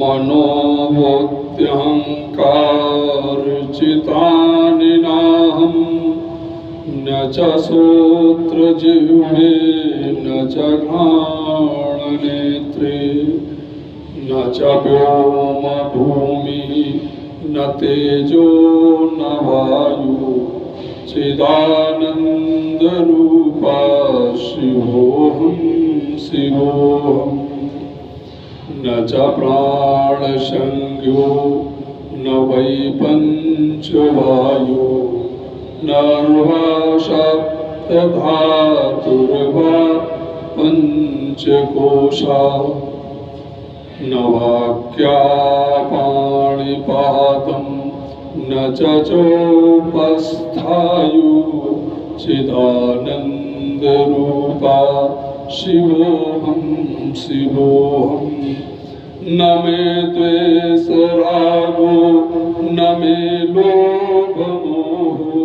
मनोबुद्ध्यहङ्कारचितानि नाहं न च श्रोत्रजिह्वे न च घ्राणनेत्रे न च व्योमभूमिः न तेजो न वायु चिदानन्दरूपा शिवोऽहं शिवोऽहम् न च प्राणसंज्ञो न वै पञ्चवायो नर्वा सप्तधातुर्वा पञ्चकोशा न वाक्यापाणिपादं न च चोपस्थायु चिदानन्दरूपा शिवोऽहं शिवोऽहम् न मे द्वेषरागो न मे लोभमोहो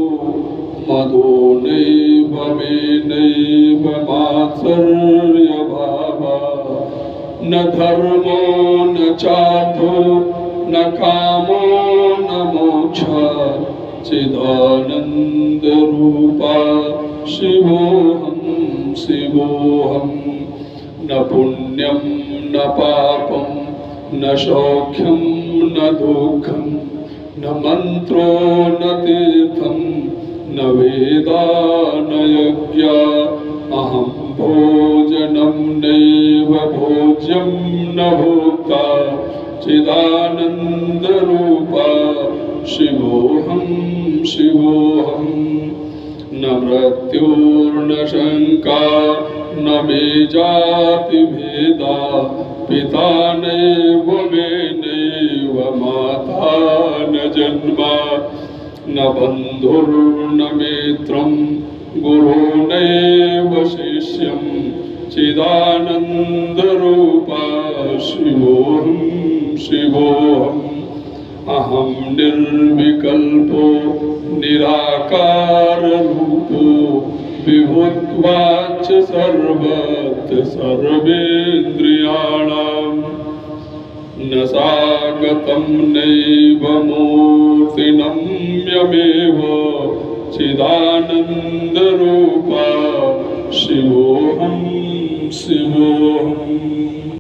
मदो नैव मे नैव मात्सर्यभावः न धर्मो न चार्थो न कामो न मोक्षः चिदानन्दरूपा शिवोऽहं शिवोऽहम् न पुण्यं न पापं न सौख्यं न दुःखं न मन्त्रो न तीर्थं न वेदा न यज्ञा अहं भोजनं नैव भोज्यं न भोक्ता चिदानन्दरूपा शिवोऽहं शिवोऽहम् न मृत्युर्न शङ्का न मे जातिभेदा पिता नैव मे नैव माता न जन्मा न बन्धुर्न मित्रं गुरो नैव शिष्यं चिदानन्दरूपा शिवोऽहं शिवोऽहम् अहं निर्विकल्पो निराकाररूपो विभुत्वाच्च सर्वत्र सर्वेन्द्रियाणां न सागतं नैव मूर्तिनं यमेव चिदानन्दरूपा शिवोऽहं शिवोऽहम्।